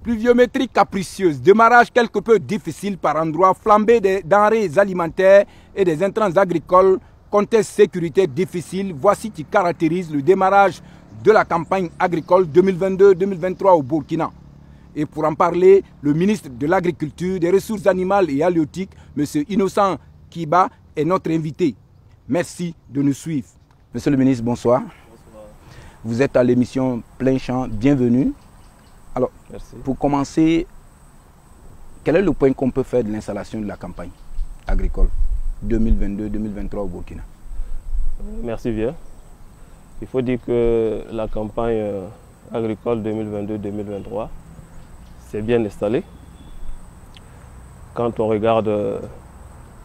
Pluviométrie capricieuse, démarrage quelque peu difficile par endroits, flambée des denrées alimentaires et des intrants agricoles, contexte sécurité difficile, voici qui caractérise le démarrage de la campagne agricole 2022-2023 au Burkina. Et pour en parler, le ministre de l'Agriculture, des Ressources animales et halieutiques, M. Innocent Kiba, est notre invité. Merci de nous suivre. Monsieur le ministre, bonsoir. Bonsoir. Vous êtes à l'émission Plein Champ, bienvenue. Alors, merci. Pour commencer, quel est le point qu'on peut faire de l'installation de la campagne agricole 2022-2023 au Burkina? Merci bien. Il faut dire que la campagne agricole 2022-2023 s'est bien installée. Quand on regarde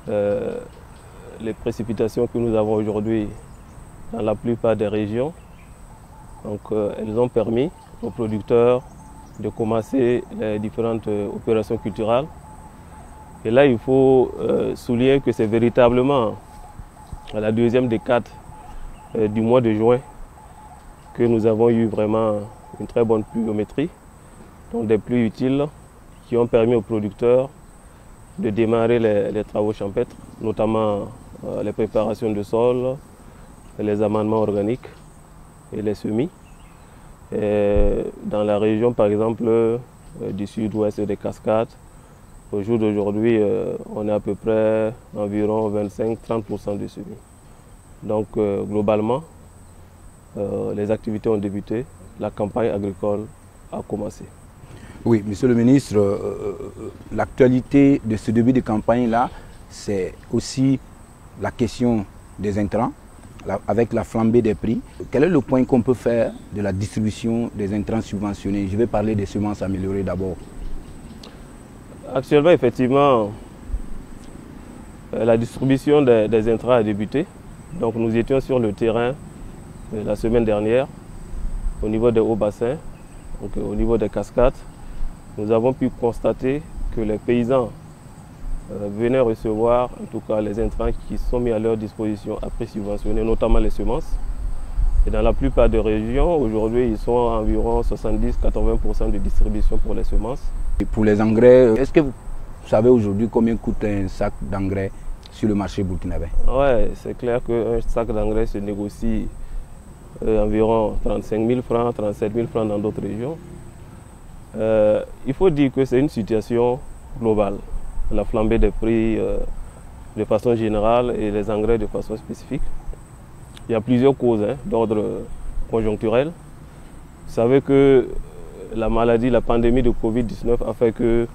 les précipitations que nous avons aujourd'hui dans la plupart des régions, donc, elles ont permis aux producteurs de commencer les différentes opérations culturelles. Et là, il faut souligner que c'est véritablement à la deuxième décade du mois de juin que nous avons eu vraiment une très bonne pluviométrie, donc des pluies utiles qui ont permis aux producteurs de démarrer les travaux champêtres, notamment les préparations de sol, les amendements organiques et les semis. Et dans la région, par exemple, du sud-ouest des Cascades, au jour d'aujourd'hui, on est à peu près environ 25-30% de semis. Donc, globalement, les activités ont débuté, la campagne agricole a commencé. Oui, monsieur le ministre, l'actualité de ce début de campagne-là, c'est aussi la question des intrants, avec la flambée des prix. Quel est le point qu'on peut faire de la distribution des intrants subventionnés? Je vais parler des semences améliorées d'abord. Actuellement, effectivement, la distribution des intrants a débuté. Donc nous étions sur le terrain la semaine dernière, au niveau des hauts bassins, donc au niveau des cascades. Nous avons pu constater que les paysans venaient recevoir en tout cas les intrants qui sont mis à leur disposition à prix subventionné, notamment les semences. Et dans la plupart des régions, aujourd'hui, ils sont à environ 70-80% de distribution pour les semences. Et pour les engrais, est-ce que vous savez aujourd'hui combien coûte un sac d'engrais sur le marché burkinabé? Oui, c'est clair qu'un sac d'engrais se négocie environ 35 000 francs, 37 000 francs dans d'autres régions. Il faut dire que c'est une situation globale. La flambée des prix de façon générale et les engrais de façon spécifique. Il y a plusieurs causes d'ordre conjoncturel. Vous savez que la maladie, la pandémie de Covid-19 a fait que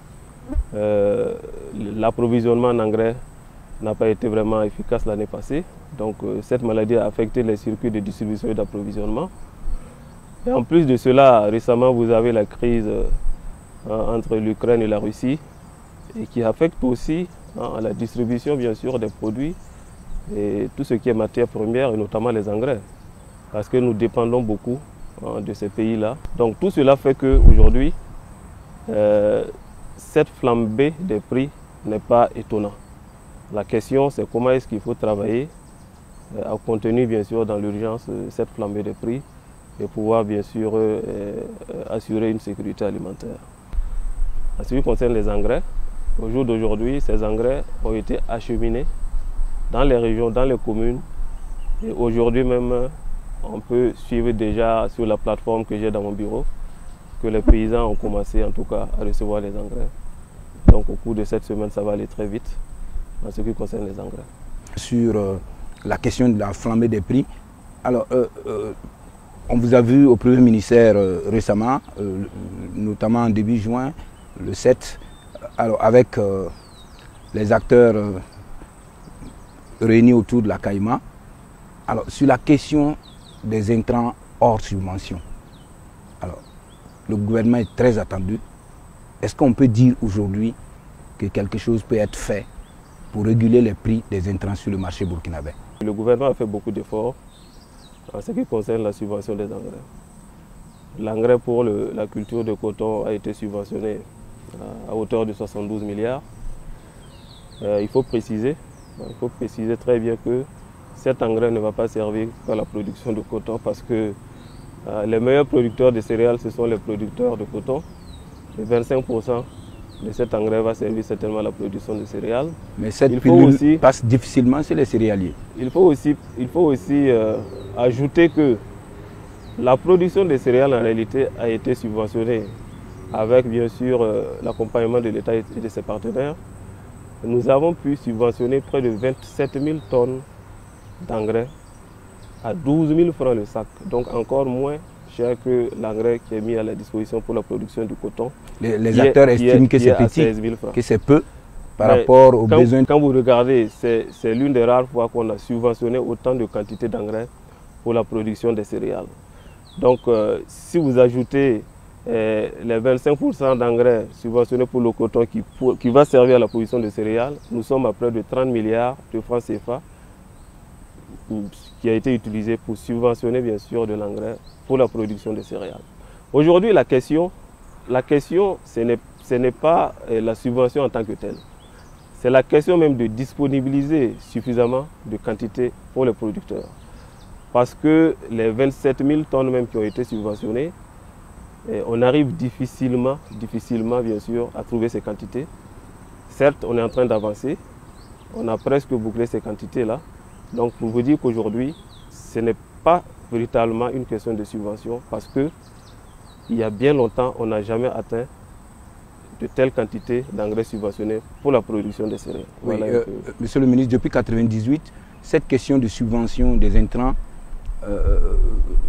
l'approvisionnement en engrais n'a pas été vraiment efficace l'année passée. Donc cette maladie a affecté les circuits de distribution et d'approvisionnement. Et en plus de cela, récemment vous avez la crise entre l'Ukraine et la Russie et qui affecte aussi la distribution bien sûr des produits et tout ce qui est matière première et notamment les engrais. Parce que nous dépendons beaucoup de ces pays-là. Donc tout cela fait qu'aujourd'hui, cette flambée des prix n'est pas étonnante. La question c'est comment est-ce qu'il faut travailler à contenir bien sûr dans l'urgence cette flambée des prix et pouvoir bien sûr assurer une sécurité alimentaire. En ce qui concerne les engrais, au jour d'aujourd'hui, ces engrais ont été acheminés dans les régions, dans les communes. Et aujourd'hui même, on peut suivre déjà sur la plateforme que j'ai dans mon bureau que les paysans ont commencé en tout cas à recevoir les engrais. Donc au cours de cette semaine, ça va aller très vite en ce qui concerne les engrais. Sur la question de la flambée des prix, alors on vous a vu au Premier ministère récemment, notamment en début juin, le 7, alors avec les acteurs réunis autour de la CAIMA. Alors sur la question des intrants hors subvention, alors le gouvernement est très attendu. Est-ce qu'on peut dire aujourd'hui que quelque chose peut être fait pour réguler les prix des intrants sur le marché burkinabé? Le gouvernement a fait beaucoup d'efforts en ce qui concerne la subvention des engrais. L'engrais pour la culture de coton a été subventionné à hauteur de 72 milliards. Il faut préciser très bien que cet engrais ne va pas servir qu'à la production de coton parce que les meilleurs producteurs de céréales, ce sont les producteurs de coton. Et 25% de cet engrais va servir certainement à la production de céréales. Mais cette pilule passe difficilement chez les céréaliers. Il faut aussi ajouter que la production de céréales en réalité a été subventionnée avec bien sûr l'accompagnement de l'État et de ses partenaires. Nous avons pu subventionner près de 27 000 tonnes d'engrais à 12 000 francs le sac, donc encore moins cher que l'engrais qui est mis à la disposition pour la production du coton. Les acteurs estiment que c'est petit, que c'est peu par rapport aux besoins. Quand vous regardez, c'est l'une des rares fois qu'on a subventionné autant de quantité d'engrais pour la production des céréales. Donc si vous ajoutez les 25% d'engrais subventionnés pour le coton qui va servir à la production de céréales, nous sommes à près de 30 milliards de francs CFA qui a été utilisé pour subventionner bien sûr de l'engrais pour la production de céréales. Aujourd'hui, la question ce n'est pas la subvention en tant que telle. C'est la question même de disponibiliser suffisamment de quantité pour les producteurs. Parce que les 27 000 tonnes même qui ont été subventionnées, on arrive difficilement bien sûr à trouver ces quantités. Certes, on est en train d'avancer, on a presque bouclé ces quantités-là. Donc pour vous dire qu'aujourd'hui, ce n'est pas véritablement une question de subvention parce que il y a bien longtemps, on n'a jamais atteint de telles quantités d'engrais subventionnés pour la production des céréales. Oui, voilà Monsieur le ministre, depuis 1998, cette question de subvention des intrants,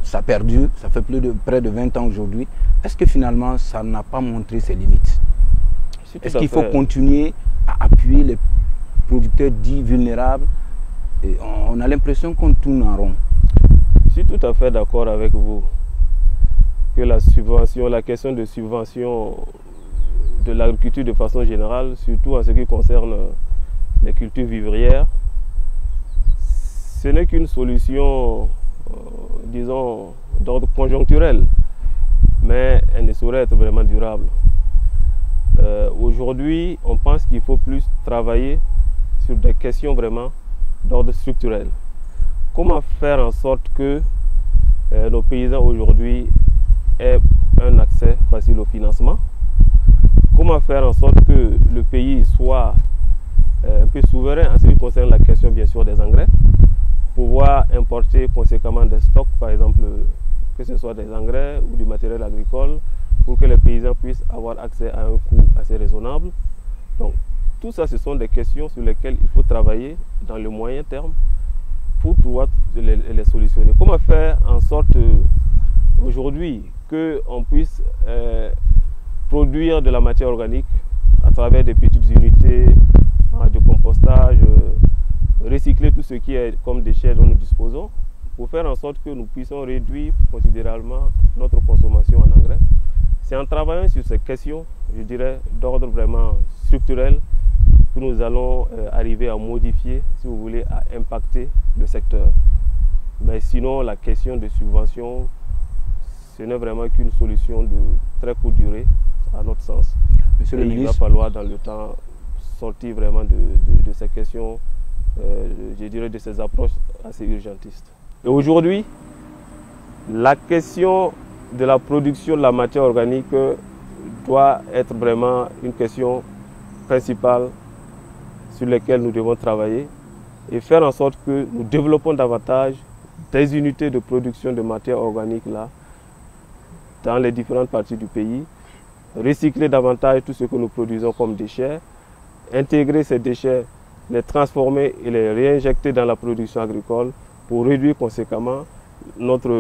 ça perdure, ça fait près de 20 ans aujourd'hui. Est-ce que finalement, ça n'a pas montré ses limites? Est-ce qu'il faut continuer à appuyer les producteurs dits vulnérables? Et on a l'impression qu'on tourne en rond. Je suis tout à fait d'accord avec vous que la question de subvention de l'agriculture de façon générale, surtout en ce qui concerne les cultures vivrières, ce n'est qu'une solution, disons, d'ordre conjoncturel, mais elle ne saurait être vraiment durable. Aujourd'hui, on pense qu'il faut plus travailler sur des questions vraiment d'ordre structurel. Comment faire en sorte que nos paysans aujourd'hui aient un accès facile au financement? Comment faire en sorte que le pays soit un peu souverain en ce qui concerne la question bien sûr des engrais? Pouvoir importer conséquemment des stocks, par exemple, que ce soit des engrais ou du matériel agricole, pour que les paysans puissent avoir accès à un coût assez raisonnable. Donc, tout ça, ce sont des questions sur lesquelles il faut travailler dans le moyen terme pour pouvoir les solutionner. Comment faire en sorte aujourd'hui qu'on puisse produire de la matière organique à travers des petites unités de compostage, recycler tout ce qui est comme déchets dont nous disposons, pour faire en sorte que nous puissions réduire considérablement notre consommation en engrais. C'est en travaillant sur ces questions, je dirais, d'ordre vraiment structurel, que nous allons arriver à modifier, si vous voulez, à impacter le secteur. Mais sinon, la question de subvention, ce n'est vraiment qu'une solution de très courte durée, à notre sens. Monsieur le ministre, il va falloir dans le temps sortir vraiment de ces questions, je dirais, de ces approches assez urgentistes. Et aujourd'hui, la question de la production de la matière organique doit être vraiment une question principale sur laquelle nous devons travailler et faire en sorte que nous développons davantage des unités de production de matière organique là, dans les différentes parties du pays, recycler davantage tout ce que nous produisons comme déchets, intégrer ces déchets, les transformer et les réinjecter dans la production agricole pour réduire conséquemment notre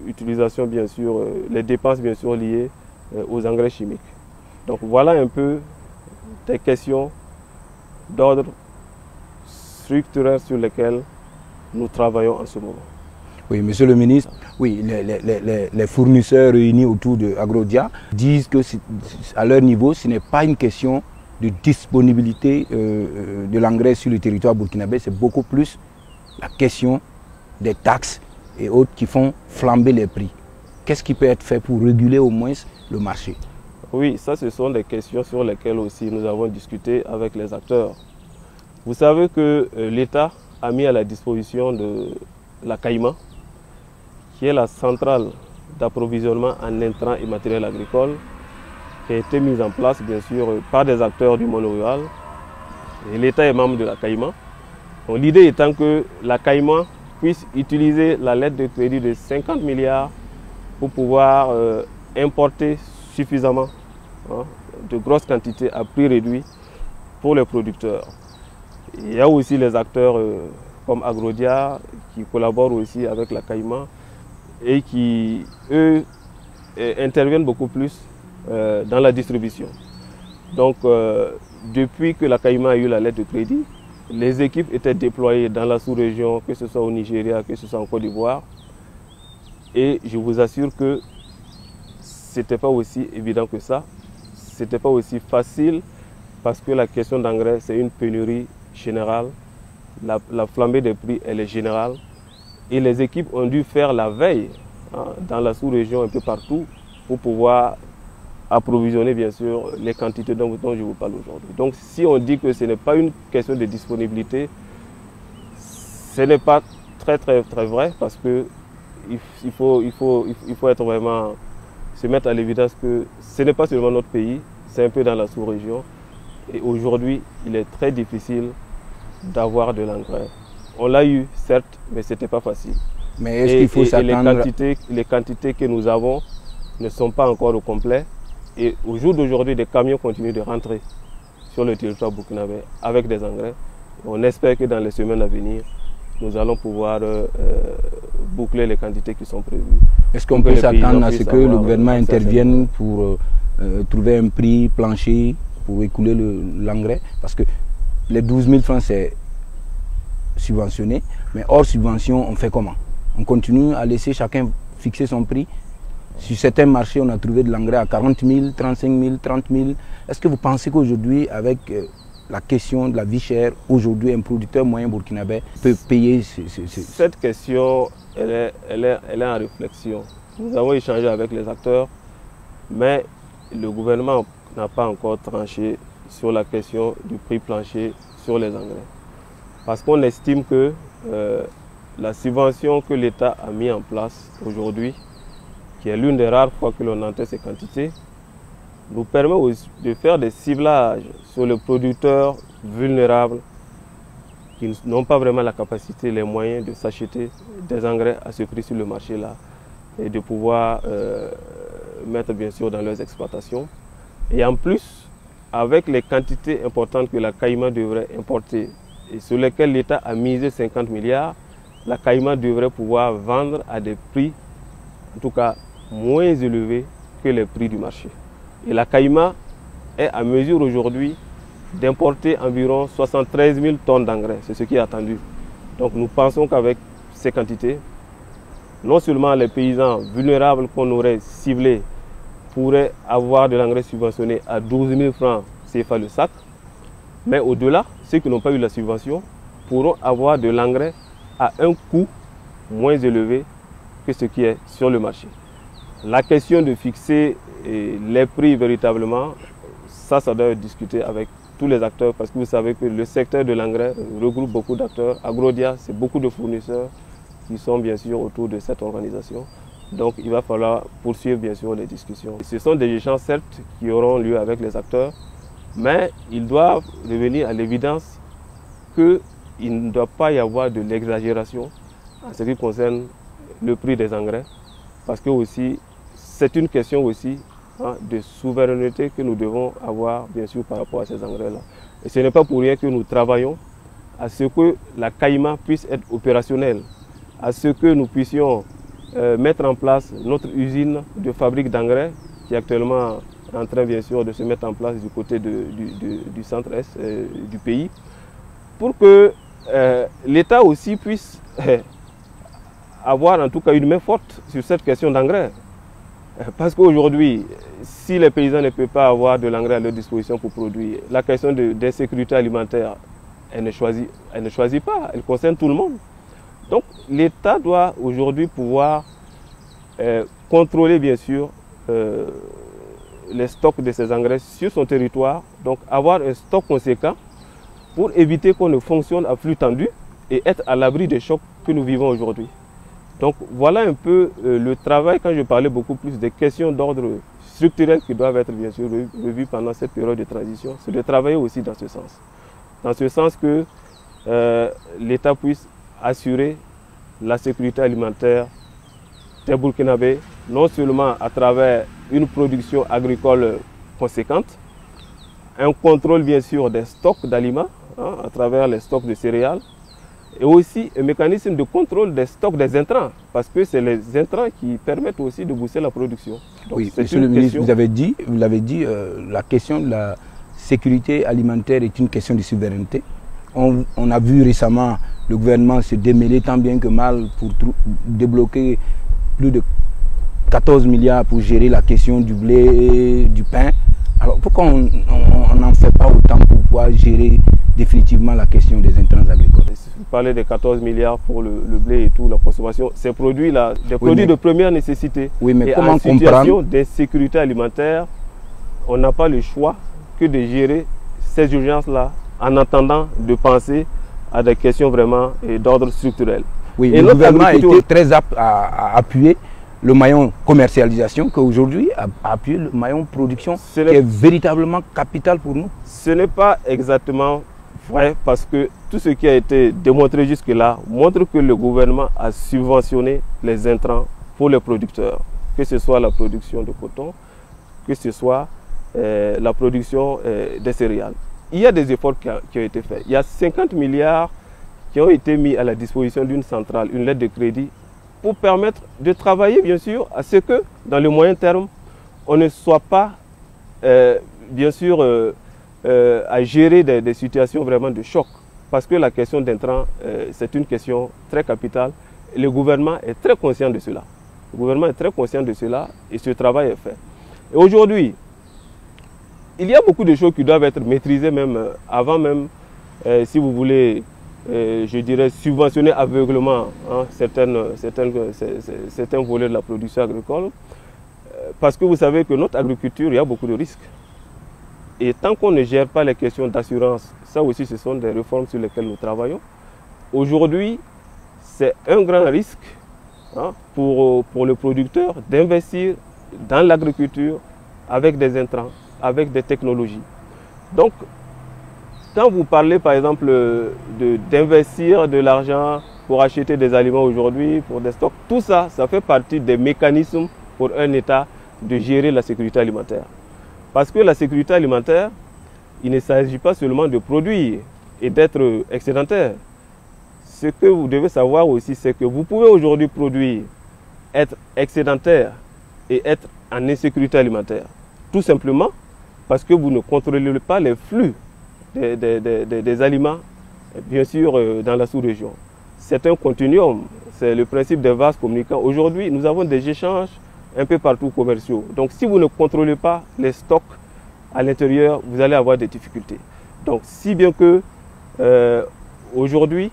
utilisation, bien sûr, les dépenses bien sûr liées aux engrais chimiques. Donc voilà un peu des questions d'ordre structurel sur lesquelles nous travaillons en ce moment. Oui, monsieur le ministre, oui, les fournisseurs réunis autour de Agrodia disent que à leur niveau, ce n'est pas une question de disponibilité de l'engrais sur le territoire burkinabé, c'est beaucoup plus la question des taxes et autres qui font flamber les prix. Qu'est-ce qui peut être fait pour réguler au moins le marché? Oui, ça ce sont des questions sur lesquelles aussi nous avons discuté avec les acteurs. Vous savez que l'État a mis à la disposition de la CAIMA, qui est la centrale d'approvisionnement en intrants et matériel agricole, qui a été mise en place bien sûr par des acteurs du monde rural. Et l'État est membre de la CAIMA. L'idée étant que la CAIMA puisse utiliser la lettre de crédit de 50 milliards pour pouvoir importer suffisamment de grosses quantités à prix réduit pour les producteurs. Il y a aussi les acteurs comme Agrodia qui collaborent aussi avec la CAIMA et qui, eux, interviennent beaucoup plus dans la distribution. Donc, depuis que la CAIMA a eu la lettre de crédit, les équipes étaient déployées dans la sous-région, que ce soit au Nigeria, que ce soit en Côte d'Ivoire. Et je vous assure que ce n'était pas aussi évident que ça. Ce n'était pas aussi facile parce que la question d'engrais, c'est une pénurie générale. La flambée des prix, elle est générale. Et les équipes ont dû faire la veille dans la sous-région, un peu partout, pour pouvoir approvisionner bien sûr les quantités dont je vous parle aujourd'hui. Donc si on dit que ce n'est pas une question de disponibilité, ce n'est pas très vrai parce que il faut être vraiment se mettre à l'évidence que ce n'est pas seulement notre pays, c'est un peu dans la sous-région. Et aujourd'hui, il est très difficile d'avoir de l'engrais. On l'a eu, certes, mais ce n'était pas facile. Mais est-ce qu'il faut s'attendre... les quantités que nous avons ne sont pas encore au complet. Et au jour d'aujourd'hui, des camions continuent de rentrer sur le territoire burkinabé avec des engrais. On espère que dans les semaines à venir, nous allons pouvoir boucler les quantités qui sont prévues. Est-ce qu'on peut s'attendre à ce que le gouvernement intervienne pour trouver un prix plancher pour écouler l'engrais? Parce que les 12 000 francs, c'est subventionné, mais hors subvention, on fait comment? On continue à laisser chacun fixer son prix? Sur certains marchés, on a trouvé de l'engrais à 40 000, 35 000, 30 000. Est-ce que vous pensez qu'aujourd'hui, avec la question de la vie chère, aujourd'hui, un producteur moyen burkinabé peut payer Cette question, elle est en réflexion. Nous avons échangé avec les acteurs, mais le gouvernement n'a pas encore tranché sur la question du prix plancher sur les engrais. Parce qu'on estime que la subvention que l'État a mise en place aujourd'hui, qui est l'une des rares fois que l'on entend ces quantités, nous permet aussi de faire des ciblages sur les producteurs vulnérables qui n'ont pas vraiment la capacité, les moyens de s'acheter des engrais à ce prix sur le marché là et de pouvoir mettre bien sûr dans leurs exploitations. Et en plus, avec les quantités importantes que la CAIMA devrait importer et sur lesquelles l'État a misé 50 milliards, la CAIMA devrait pouvoir vendre à des prix, en tout cas, moins élevés que les prix du marché. Et la CAIMA est à mesure aujourd'hui d'importer environ 73 000 tonnes d'engrais. C'est ce qui est attendu. Donc nous pensons qu'avec ces quantités, non seulement les paysans vulnérables qu'on aurait ciblés pourraient avoir de l'engrais subventionné à 12 000 francs CFA le sac, mais au-delà, ceux qui n'ont pas eu la subvention pourront avoir de l'engrais à un coût moins élevé que ce qui est sur le marché. La question de fixer les prix véritablement, ça doit être discuté avec tous les acteurs parce que vous savez que le secteur de l'engrais regroupe beaucoup d'acteurs. Agrodia, c'est beaucoup de fournisseurs qui sont bien sûr autour de cette organisation. Donc il va falloir poursuivre bien sûr les discussions. Ce sont des échanges certes qui auront lieu avec les acteurs, mais ils doivent revenir à l'évidence qu'il ne doit pas y avoir de l'exagération en ce qui concerne le prix des engrais, parce que aussi c'est une question aussi de souveraineté que nous devons avoir bien sûr par rapport à ces engrais-là. Et ce n'est pas pour rien que nous travaillons à ce que la CAIMA puisse être opérationnelle, à ce que nous puissions mettre en place notre usine de fabrique d'engrais qui est actuellement en train bien sûr de se mettre en place du côté du centre-est du pays, pour que l'État aussi puisse avoir en tout cas une main forte sur cette question d'engrais. Parce qu'aujourd'hui, si les paysans ne peuvent pas avoir de l'engrais à leur disposition pour produire, la question d'insécurité alimentaire, elle ne choisit pas, elle concerne tout le monde. Donc l'État doit aujourd'hui pouvoir contrôler bien sûr les stocks de ces engrais sur son territoire, donc avoir un stock conséquent pour éviter qu'on ne fonctionne à flux tendu et être à l'abri des chocs que nous vivons aujourd'hui. Donc voilà un peu le travail, quand je parlais beaucoup plus des questions d'ordre structurel qui doivent être bien sûr revues pendant cette période de transition, c'est de travailler aussi dans ce sens. Dans ce sens que l'État puisse assurer la sécurité alimentaire des Burkinabés, non seulement à travers une production agricole conséquente, un contrôle bien sûr des stocks d'aliments, à travers les stocks de céréales, et aussi un mécanisme de contrôle des stocks des intrants, parce que c'est les intrants qui permettent aussi de booster la production. Donc, oui, monsieur le ministre, vous l'avez dit, la question de la sécurité alimentaire est une question de souveraineté. On a vu récemment le gouvernement se démêler tant bien que mal pour débloquer plus de 14 milliards pour gérer la question du blé et du pain. Alors pourquoi on n'en fait pas autant pour pouvoir gérer définitivement la question des intrants agricoles? Vous parlez des 14 milliards pour le blé et tout, la consommation, ces produits-là, des produits de première nécessité. Oui, mais et comment en situation comprendre d'insécurité alimentaire, on n'a pas le choix que de gérer ces urgences-là en attendant de penser à des questions vraiment d'ordre structurel. Oui, et le gouvernement a été très apte à appuyer le maillon commercialisation qu'aujourd'hui a appuyé le maillon production qui est véritablement capital pour nous. Ce n'est pas exactement vrai parce que tout ce qui a été démontré jusque-là montre que le gouvernement a subventionné les intrants pour les producteurs, que ce soit la production de coton, que ce soit la production des céréales. Il y a des efforts qui ont été faits. Il y a 50 milliards qui ont été mis à la disposition d'une centrale, une lettre de crédit, pour permettre de travailler bien sûr à ce que dans le moyen terme, on ne soit pas bien sûr à gérer des situations vraiment de choc. Parce que la question d'intrants, c'est une question très capitale. Et le gouvernement est très conscient de cela. Le gouvernement est très conscient de cela et ce travail est fait. Et aujourd'hui, il y a beaucoup de choses qui doivent être maîtrisées même avant même, si vous voulez, je dirais, subventionner aveuglement certains volets de la production agricole. Parce que vous savez que notre agriculture, il y a beaucoup de risques. Et tant qu'on ne gère pas les questions d'assurance, ça aussi ce sont des réformes sur lesquelles nous travaillons. Aujourd'hui, c'est un grand risque pour le producteur d'investir dans l'agriculture avec des intrants, avec des technologies. Donc, quand vous parlez par exemple d'investir de l'argent pour acheter des aliments aujourd'hui, pour des stocks, tout ça, ça fait partie des mécanismes pour un État de gérer la sécurité alimentaire. Parce que la sécurité alimentaire, il ne s'agit pas seulement de produire et d'être excédentaire. Ce que vous devez savoir aussi, c'est que vous pouvez aujourd'hui produire, être excédentaire et être en insécurité alimentaire. Tout simplement parce que vous ne contrôlez pas les flux des aliments, bien sûr, dans la sous-région. C'est un continuum, c'est le principe des vases communicants. Aujourd'hui, nous avons des échanges un peu partout commerciaux. Donc, si vous ne contrôlez pas les stocks à l'intérieur, vous allez avoir des difficultés. Donc, si bien que aujourd'hui,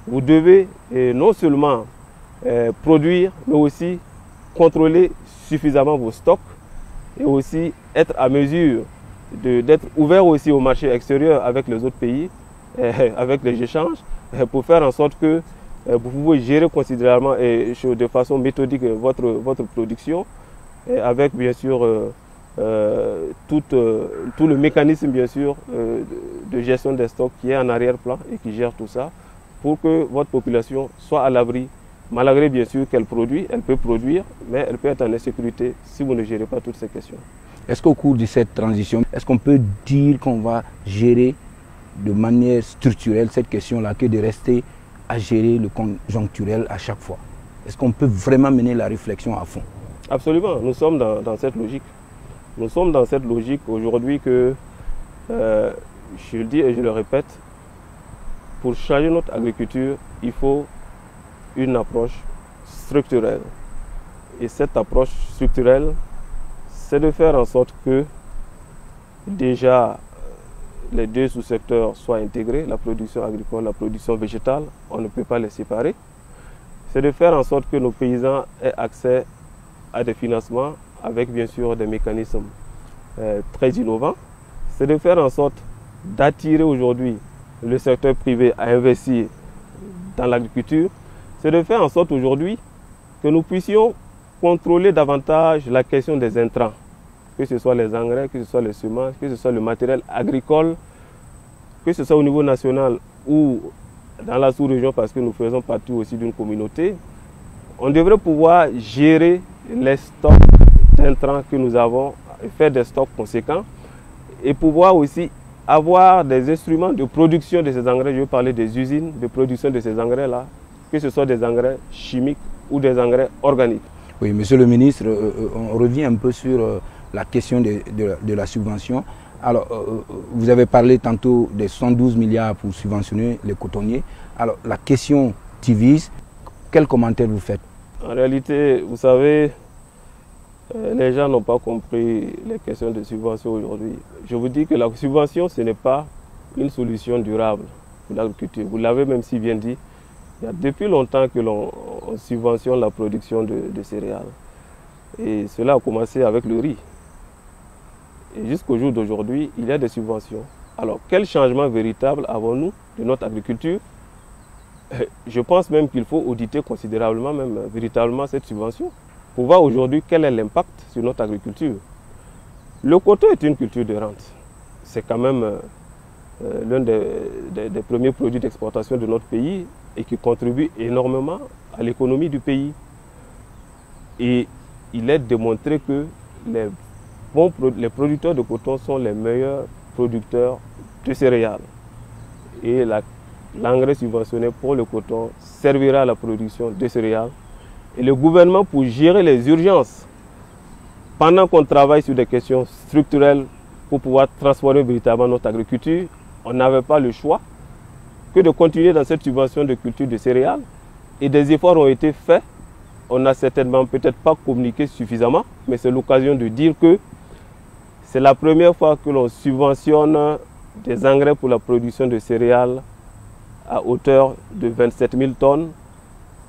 vous devez non seulement produire, mais aussi contrôler suffisamment vos stocks et aussi être à mesure d'être ouvert aussi au marché extérieur avec les autres pays, avec les échanges, pour faire en sorte que vous pouvez gérer considérablement et de façon méthodique votre production, et avec bien sûr tout le mécanisme bien sûr de gestion des stocks qui est en arrière-plan et qui gère tout ça, pour que votre population soit à l'abri, malgré bien sûr qu'elle produit, elle peut produire, mais elle peut être en insécurité si vous ne gérez pas toutes ces questions. Est-ce qu'au cours de cette transition, est-ce qu'on peut dire qu'on va gérer de manière structurelle cette question-là que de rester à gérer le conjoncturel à chaque fois? Est-ce qu'on peut vraiment mener la réflexion à fond? Absolument, nous sommes dans cette logique. Nous sommes dans cette logique aujourd'hui que, je le dis et je le répète, pour changer notre agriculture, il faut une approche structurelle. Et cette approche structurelle, c'est de faire en sorte que déjà les deux sous-secteurs soient intégrés, la production agricole, la production végétale, on ne peut pas les séparer. C'est de faire en sorte que nos paysans aient accès à des financements avec bien sûr des mécanismes très innovants. C'est de faire en sorte d'attirer aujourd'hui le secteur privé à investir dans l'agriculture, c'est de faire en sorte aujourd'hui que nous puissions contrôler davantage la question des intrants, que ce soit les engrais, que ce soit les semences, que ce soit le matériel agricole, que ce soit au niveau national ou dans la sous-région, parce que nous faisons partie aussi d'une communauté. On devrait pouvoir gérer les stocks d'intrants que nous avons, faire des stocks conséquents et pouvoir aussi avoir des instruments de production de ces engrais. Je veux parler des usines de production de ces engrais-là, que ce soit des engrais chimiques ou des engrais organiques. Oui, monsieur le ministre, on revient un peu sur la question de la subvention. Alors, vous avez parlé tantôt des 112 milliards pour subventionner les cotonniers. Alors, la question divise. Quel commentaire vous faites? En réalité, vous savez, les gens n'ont pas compris les questions de subvention aujourd'hui. Je vous dis que la subvention, ce n'est pas une solution durable pour l'agriculture. Vous l'avez même si bien dit. Il y a depuis longtemps que l'on subventionne la production de céréales. Et cela a commencé avec le riz. Et jusqu'au jour d'aujourd'hui, il y a des subventions. Alors, quel changement véritable avons-nous de notre agriculture? Je pense même qu'il faut auditer considérablement, même véritablement, cette subvention pour voir aujourd'hui quel est l'impact sur notre agriculture. Le coton est une culture de rente. C'est quand même l'un des premiers produits d'exportation de notre pays et qui contribue énormément à l'économie du pays. Et il est démontré que les producteurs de coton sont les meilleurs producteurs de céréales. Et l'engrais subventionné pour le coton servira à la production de céréales. Et le gouvernement, pour gérer les urgences, pendant qu'on travaille sur des questions structurelles pour pouvoir transformer véritablement notre agriculture, on n'avait pas le choix que de continuer dans cette subvention de culture de céréales. Et des efforts ont été faits. On n'a certainement peut-être pas communiqué suffisamment, mais c'est l'occasion de dire que c'est la première fois que l'on subventionne des engrais pour la production de céréales à hauteur de 27 000 tonnes.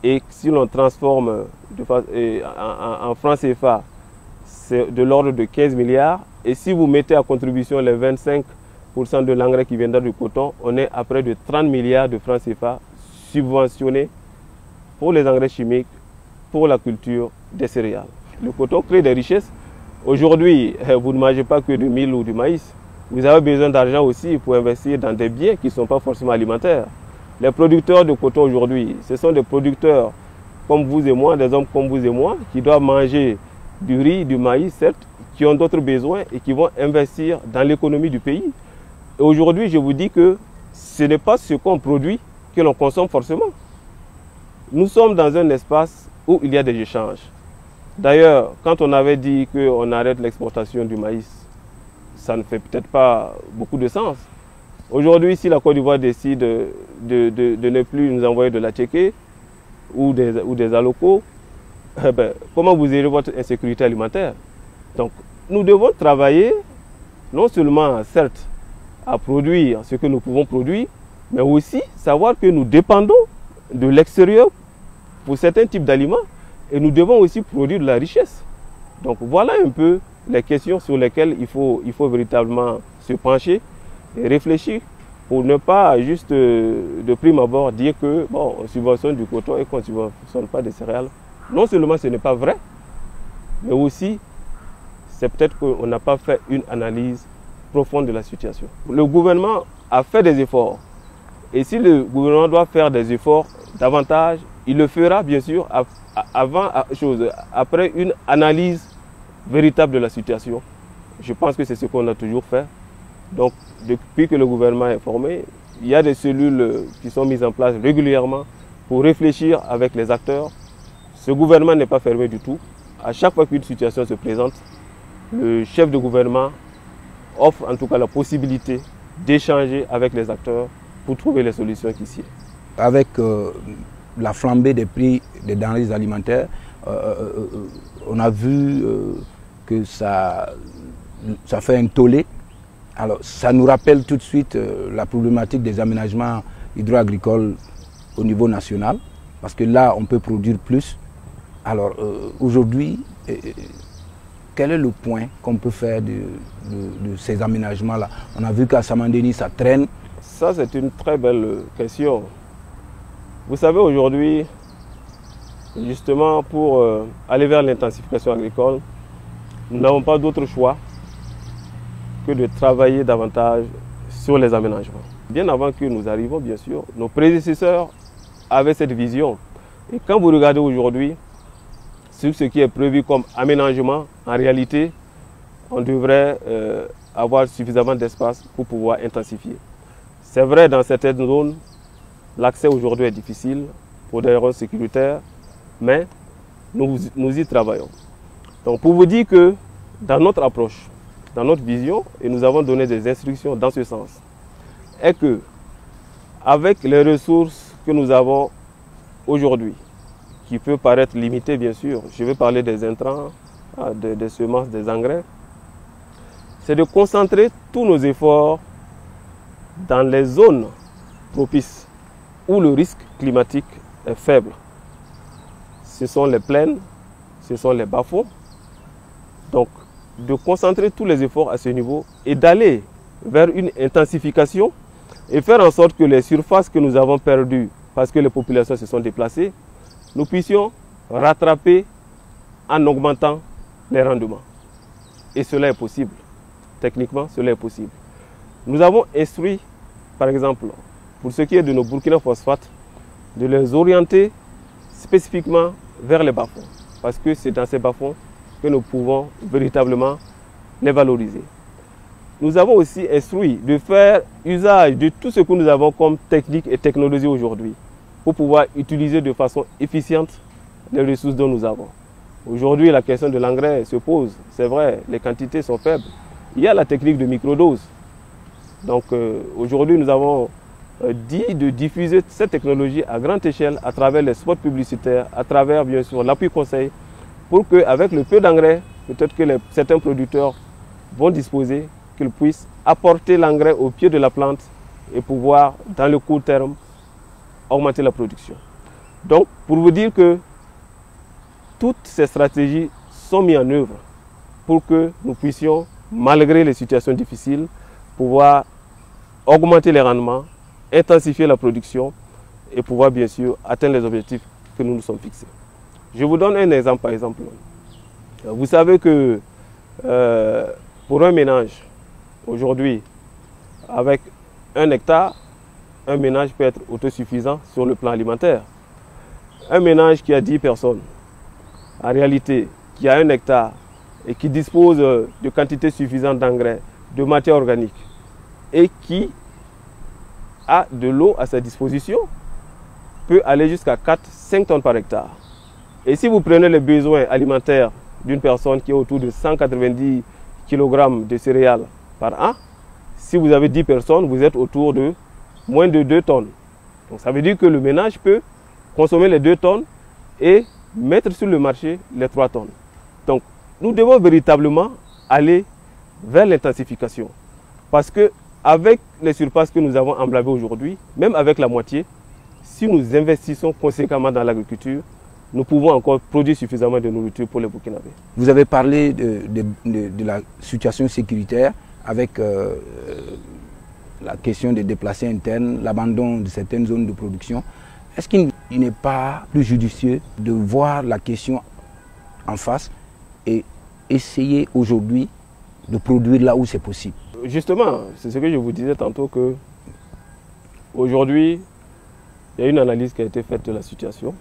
Et si l'on transforme en francs CFA, c'est de l'ordre de 15 milliards. Et si vous mettez à contribution les 25% de l'engrais qui viendra du coton, on est à près de 30 milliards de francs CFA subventionnés pour les engrais chimiques, pour la culture des céréales. Le coton crée des richesses. Aujourd'hui, vous ne mangez pas que du mil ou du maïs. Vous avez besoin d'argent aussi pour investir dans des biens qui ne sont pas forcément alimentaires. Les producteurs de coton aujourd'hui, ce sont des producteurs comme vous et moi, des hommes comme vous et moi, qui doivent manger du riz, du maïs, certes, qui ont d'autres besoins et qui vont investir dans l'économie du pays. Et aujourd'hui, je vous dis que ce n'est pas ce qu'on produit que l'on consomme forcément. Nous sommes dans un espace où il y a des échanges. D'ailleurs, quand on avait dit qu'on arrête l'exportation du maïs, ça ne fait peut-être pas beaucoup de sens. Aujourd'hui, si la Côte d'Ivoire décide de ne plus nous envoyer de la tchéké ou des alocos, comment vous gérez votre insécurité alimentaire? Donc, nous devons travailler non seulement, certes, à produire ce que nous pouvons produire, mais aussi savoir que nous dépendons de l'extérieur pour certains types d'aliments et nous devons aussi produire de la richesse. Donc, voilà un peu les questions sur lesquelles il faut véritablement se pencher et réfléchir pour ne pas juste de prime abord dire que bon, on subventionne du coton et qu'on ne subventionne pas des céréales. Non seulement ce n'est pas vrai, mais aussi c'est peut-être qu'on n'a pas fait une analyse profonde de la situation. Le gouvernement a fait des efforts et si le gouvernement doit faire des efforts davantage, il le fera bien sûr après une analyse véritable de la situation. Je pense que c'est ce qu'on a toujours fait. Donc, depuis que le gouvernement est formé, il y a des cellules qui sont mises en place régulièrement pour réfléchir avec les acteurs. Ce gouvernement n'est pas fermé du tout. À chaque fois qu'une situation se présente, le chef de gouvernement offre en tout cas la possibilité d'échanger avec les acteurs pour trouver les solutions qui s'y est. Avec la flambée des prix des denrées alimentaires, on a vu que ça fait un tollé. Alors, ça nous rappelle tout de suite la problématique des aménagements hydro-agricoles au niveau national, parce que là, on peut produire plus. Alors, aujourd'hui, quel est le point qu'on peut faire de ces Vous savez, aujourd'hui, justement, pour aller vers l'intensification agricole, nous n'avons pas d'autre choix que de travailler davantage sur les aménagements. Bien avant que nous arrivions, bien sûr, nos prédécesseurs avaient cette vision. Et quand vous regardez aujourd'hui, sur ce qui est prévu comme aménagement, en réalité, on devrait avoir suffisamment d'espace pour pouvoir intensifier. C'est vrai, dans certaines zones, l'accès aujourd'hui est difficile pour des raisons sécuritaires, mais nous y travaillons. Donc pour vous dire que dans notre approche, dans notre vision, et nous avons donné des instructions dans ce sens, est que avec les ressources que nous avons aujourd'hui, qui peut paraître limitées bien sûr, je vais parler des intrants, des semences, des engrais, c'est de concentrer tous nos efforts dans les zones propices où le risque climatique est faible. Ce sont les plaines, ce sont les bas-fonds. Donc, de concentrer tous les efforts à ce niveau et d'aller vers une intensification et faire en sorte que les surfaces que nous avons perdues parce que les populations se sont déplacées, nous puissions rattraper en augmentant les rendements. Et cela est possible. Techniquement, cela est possible. Nous avons instruit, par exemple, pour ce qui est de nos Burkina phosphates, de les orienter spécifiquement vers les bas-fonds. Parce que c'est dans ces bas-fonds que nous pouvons véritablement les valoriser. Nous avons aussi instruit de faire usage de tout ce que nous avons comme technique et technologie aujourd'hui pour pouvoir utiliser de façon efficiente les ressources dont nous avons. Aujourd'hui, la question de l'engrais se pose. C'est vrai, les quantités sont faibles. Il y a la technique de microdose. Donc aujourd'hui, nous avons dit de diffuser cette technologie à grande échelle à travers les spots publicitaires, à travers bien sûr l'appui conseil, pour qu'avec le peu d'engrais, peut-être que certains producteurs vont disposer, qu'ils puissent apporter l'engrais au pied de la plante et pouvoir, dans le court terme, augmenter la production. Donc, pour vous dire que toutes ces stratégies sont mises en œuvre pour que nous puissions, malgré les situations difficiles, pouvoir augmenter les rendements, intensifier la production et pouvoir bien sûr atteindre les objectifs que nous nous sommes fixés. Je vous donne un exemple par exemple. Vous savez que pour un ménage, aujourd'hui, avec 1 hectare, un ménage peut être autosuffisant sur le plan alimentaire. Un ménage qui a 10 personnes, en réalité, qui a 1 hectare et qui dispose de quantités suffisantes d'engrais, de matière organique et qui a de l'eau à sa disposition, peut aller jusqu'à 4-5 tonnes par hectare. Et si vous prenez les besoins alimentaires d'une personne qui est autour de 190 kg de céréales par an, si vous avez 10 personnes, vous êtes autour de moins de 2 tonnes. Donc ça veut dire que le ménage peut consommer les 2 tonnes et mettre sur le marché les 3 tonnes. Donc nous devons véritablement aller vers l'intensification. Parce que avec les surfaces que nous avons emblâmées aujourd'hui, même avec la moitié, si nous investissons conséquemment dans l'agriculture, nous pouvons encore produire suffisamment de nourriture pour les Burkinabés. Vous avez parlé de la situation sécuritaire avec la question des déplacés internes, l'abandon de certaines zones de production. Est-ce qu'il n'est pas plus judicieux de voir la question en face et essayer aujourd'hui de produire là où c'est possible? Justement, c'est ce que je vous disais tantôt, que aujourd'hui, il y a une analyse qui a été faite de la situation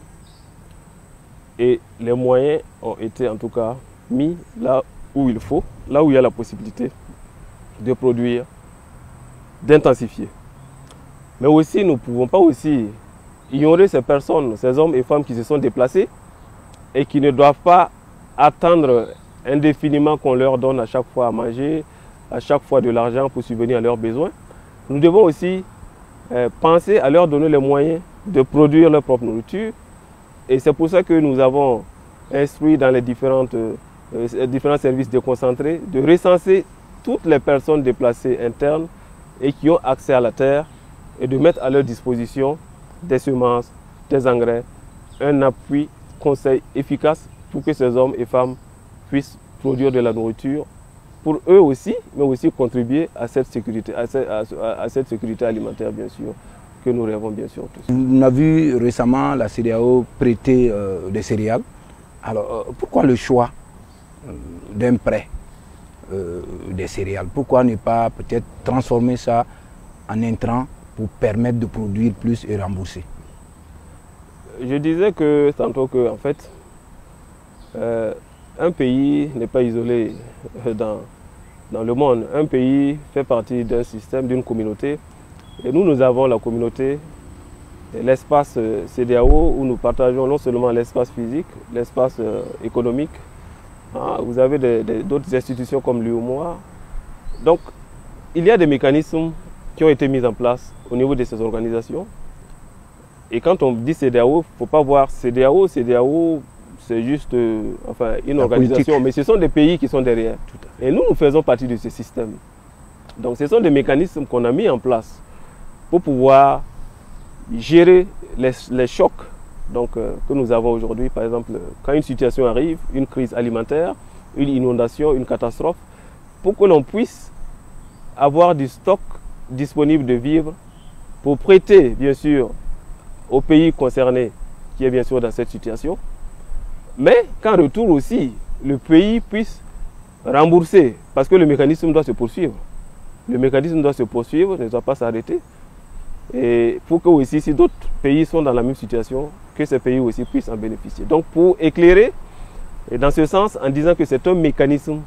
et les moyens ont été en tout cas mis là où il faut, là où il y a la possibilité de produire, d'intensifier. Mais aussi, nous ne pouvons pas aussi ignorer ces personnes, ces hommes et femmes qui se sont déplacés et qui ne doivent pas attendre indéfiniment qu'on leur donne à chaque fois à manger, à chaque fois de l'argent pour subvenir à leurs besoins. Nous devons aussi penser à leur donner les moyens de produire leur propre nourriture. Et c'est pour ça que nous avons instruit dans les différents services déconcentrés de recenser toutes les personnes déplacées internes et qui ont accès à la terre et de mettre à leur disposition des semences, des engrais, un appui, conseil efficace pour que ces hommes et femmes puissent produire de la nourriture pour eux aussi, mais aussi contribuer à cette sécurité, à cette sécurité alimentaire, bien sûr, que nous rêvons bien sûr tous. On a vu récemment la CEDEAO prêter des céréales. Alors pourquoi le choix d'un prêt des céréales? Pourquoi ne pas peut-être transformer ça en intrant pour permettre de produire plus et rembourser? Je disais que tantôt que en fait un pays n'est pas isolé dans le monde. Un pays fait partie d'un système, d'une communauté. Et nous avons la communauté, l'espace CEDEAO où nous partageons non seulement l'espace physique, l'espace économique. Vous avez d'autres institutions comme l'UEMOA. Donc, il y a des mécanismes qui ont été mis en place au niveau de ces organisations. Et quand on dit CEDEAO, il ne faut pas voir CEDEAO, c'est juste enfin, une organisation, politique. Mais ce sont des pays qui sont derrière. Et nous faisons partie de ce système. Donc ce sont des mécanismes qu'on a mis en place pour pouvoir gérer les chocs donc, que nous avons aujourd'hui. Par exemple, quand une situation arrive, une crise alimentaire, une inondation, une catastrophe, pour que l'on puisse avoir du stock disponible de vivres pour prêter, bien sûr, au pays concerné qui est bien sûr dans cette situation, mais qu'en retour aussi, le pays puisse rembourser, parce que le mécanisme doit se poursuivre. Le mécanisme doit se poursuivre, ne doit pas s'arrêter. Et pour que aussi, si d'autres pays sont dans la même situation, que ces pays aussi puissent en bénéficier. Donc pour éclairer, et dans ce sens, en disant que c'est un mécanisme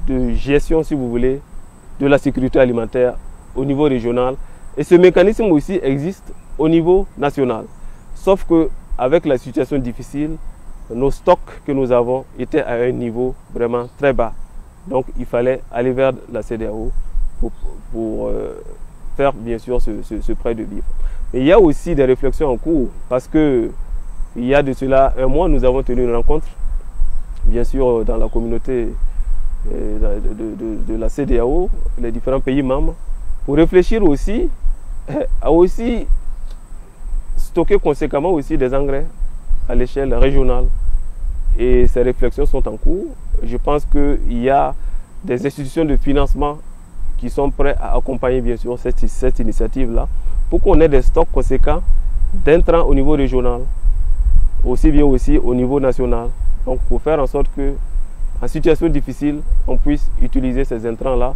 de gestion, si vous voulez, de la sécurité alimentaire au niveau régional. Et ce mécanisme aussi existe au niveau national. Sauf qu'avec la situation difficile, nos stocks que nous avons étaient à un niveau vraiment très bas. Donc il fallait aller vers la CEDEAO pour faire bien sûr ce prêt de vivres. Mais il y a aussi des réflexions en cours parce que il y a de cela un mois, nous avons tenu une rencontre, bien sûr dans la communauté de la CEDEAO, les différents pays membres, pour réfléchir aussi à aussi stocker conséquemment aussi des engrais à l'échelle régionale. Et ces réflexions sont en cours. Je pense qu'il y a des institutions de financement qui sont prêtes à accompagner bien sûr cette initiative-là pour qu'on ait des stocks conséquents d'intrants au niveau régional, aussi bien aussi au niveau national. Donc pour faire en sorte que, en situation difficile, on puisse utiliser ces intrants-là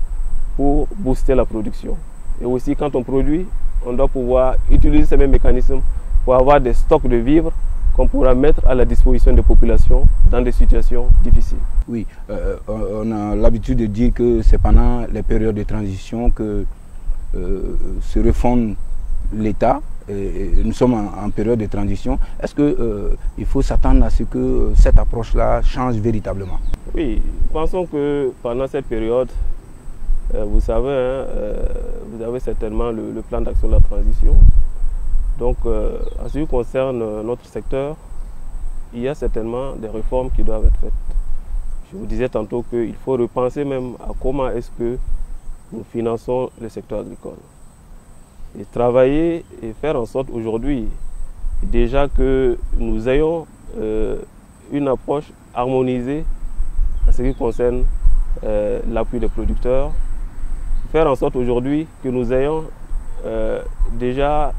pour booster la production. Et aussi quand on produit, on doit pouvoir utiliser ces mêmes mécanismes pour avoir des stocks de vivres qu'on pourra mettre à la disposition des populations dans des situations difficiles. Oui, on a l'habitude de dire que c'est pendant les périodes de transition que se refonde l'État. Nous sommes en période de transition. Est-ce qu'il faut s'attendre à ce que cette approche-là change véritablement? Oui, pensons que pendant cette période, vous savez, hein, vous avez certainement le plan d'action de la transition. Donc, en ce qui concerne notre secteur, il y a certainement des réformes qui doivent être faites. Je vous disais tantôt qu'il faut repenser même à comment est-ce que nous finançons le secteur agricole. Et travailler et faire en sorte aujourd'hui, déjà que nous ayons une approche harmonisée en ce qui concerne l'appui des producteurs. Faire en sorte aujourd'hui que nous ayons déjà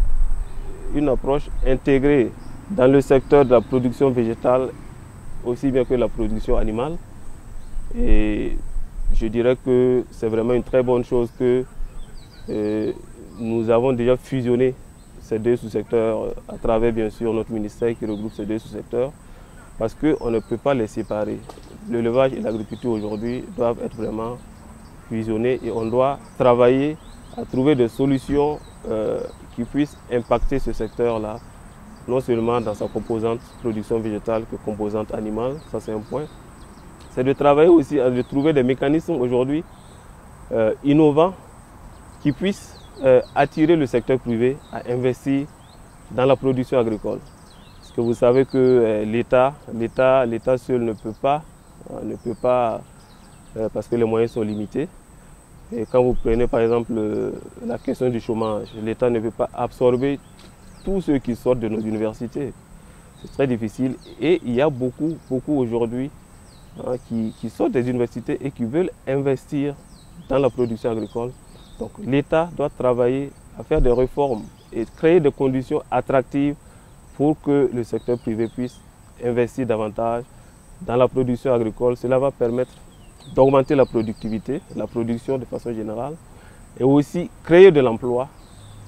une approche intégrée dans le secteur de la production végétale aussi bien que la production animale. Et je dirais que c'est vraiment une très bonne chose que nous avons déjà fusionné ces deux sous-secteurs à travers bien sûr notre ministère qui regroupe ces deux sous-secteurs parce qu'on ne peut pas les séparer. L'élevage et l'agriculture aujourd'hui doivent être vraiment fusionnés et on doit travailler à trouver des solutions qui puissent impacter ce secteur-là, non seulement dans sa composante production végétale que composante animale, ça c'est un point. C'est de travailler aussi à trouver des mécanismes aujourd'hui innovants qui puissent attirer le secteur privé à investir dans la production agricole. Parce que vous savez que l'État seul ne peut pas parce que les moyens sont limités. Et quand vous prenez par exemple la question du chômage, l'État ne peut pas absorber tous ceux qui sortent de nos universités. C'est très difficile et il y a beaucoup aujourd'hui qui sortent des universités et qui veulent investir dans la production agricole. Donc l'État doit travailler à faire des réformes et créer des conditions attractives pour que le secteur privé puisse investir davantage dans la production agricole. Cela va permettre d'augmenter la productivité, la production de façon générale, et aussi créer de l'emploi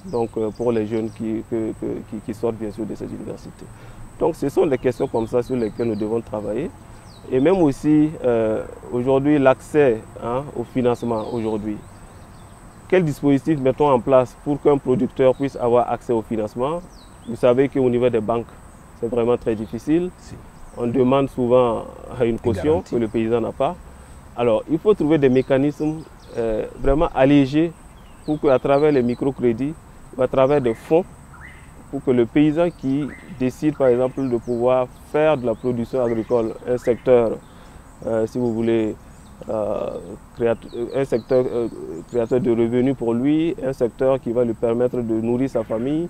donc, pour les jeunes qui sortent bien sûr de ces universités. Donc ce sont des questions comme ça sur lesquelles nous devons travailler. Et même aussi aujourd'hui l'accès au financement aujourd'hui. Quel dispositif mettons en place pour qu'un producteur puisse avoir accès au financement? Vous savez qu'au niveau des banques, c'est vraiment très difficile. On demande souvent une caution que le paysan n'a pas. Alors, il faut trouver des mécanismes vraiment allégés pour qu'à travers les microcrédits, ou à travers des fonds, pour que le paysan qui décide par exemple de pouvoir faire de la production agricole un secteur, si vous voulez, un secteur créateur de revenus pour lui, un secteur qui va lui permettre de nourrir sa famille,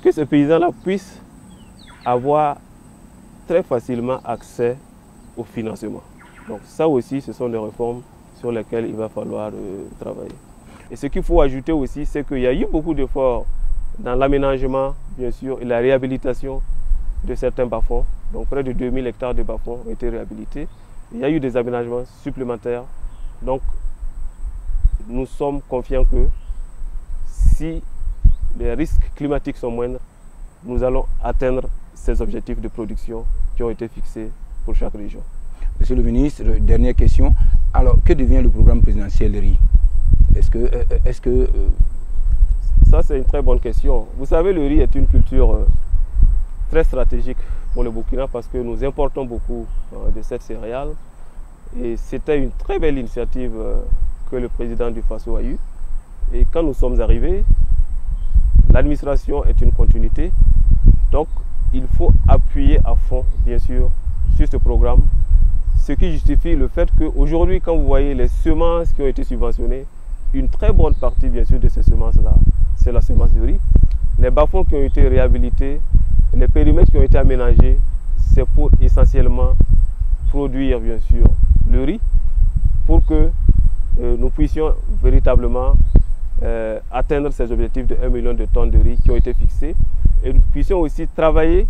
que ce paysan-là puisse avoir très facilement accès au financement. Donc ça aussi, ce sont des réformes sur lesquelles il va falloir travailler. Et ce qu'il faut ajouter aussi, c'est qu'il y a eu beaucoup d'efforts dans l'aménagement, bien sûr, et la réhabilitation de certains bas-fonds. Donc près de 2000 hectares de bas-fonds ont été réhabilités. Il y a eu des aménagements supplémentaires. Donc nous sommes confiants que si les risques climatiques sont moindres, nous allons atteindre ces objectifs de production qui ont été fixés pour chaque région. Monsieur le ministre, dernière question. Alors, que devient le programme présidentiel riz? Ça, c'est une très bonne question. Vous savez, le riz est une culture très stratégique pour le Burkina parce que nous importons beaucoup de cette céréale. Et c'était une très belle initiative que le président du Faso a eue. Et quand nous sommes arrivés, l'administration est une continuité. Donc, il faut appuyer à fond, bien sûr, sur ce programme. Ce qui justifie le fait qu'aujourd'hui, quand vous voyez les semences qui ont été subventionnées, une très bonne partie, bien sûr, de ces semences-là, c'est la semence de riz. Les bas-fonds qui ont été réhabilités, les périmètres qui ont été aménagés, c'est pour essentiellement produire, bien sûr, le riz, pour que nous puissions véritablement atteindre ces objectifs de 1 million de tonnes de riz qui ont été fixés. Et nous puissions aussi travailler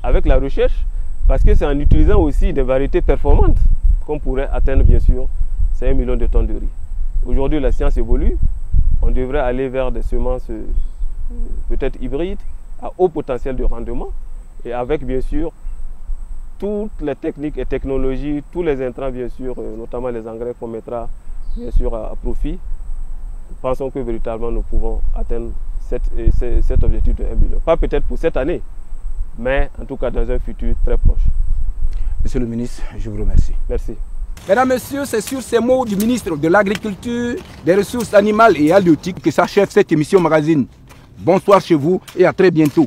avec la recherche, parce que c'est en utilisant aussi des variétés performantes qu'on pourrait atteindre, bien sûr, ces 1 million de tonnes de riz. Aujourd'hui, la science évolue. On devrait aller vers des semences peut-être hybrides, à haut potentiel de rendement, et avec, bien sûr, toutes les techniques et technologies, tous les intrants, bien sûr, notamment les engrais qu'on mettra, bien sûr, à profit. Nous pensons que véritablement, nous pouvons atteindre cet objectif de 1 million. Pas peut-être pour cette année, mais en tout cas dans un futur très proche. Monsieur le ministre, je vous remercie. Merci. Mesdames, Messieurs, c'est sur ces mots du ministre de l'Agriculture, des Ressources animales et halieutiques que s'achève cette émission magazine. Bonsoir chez vous et à très bientôt.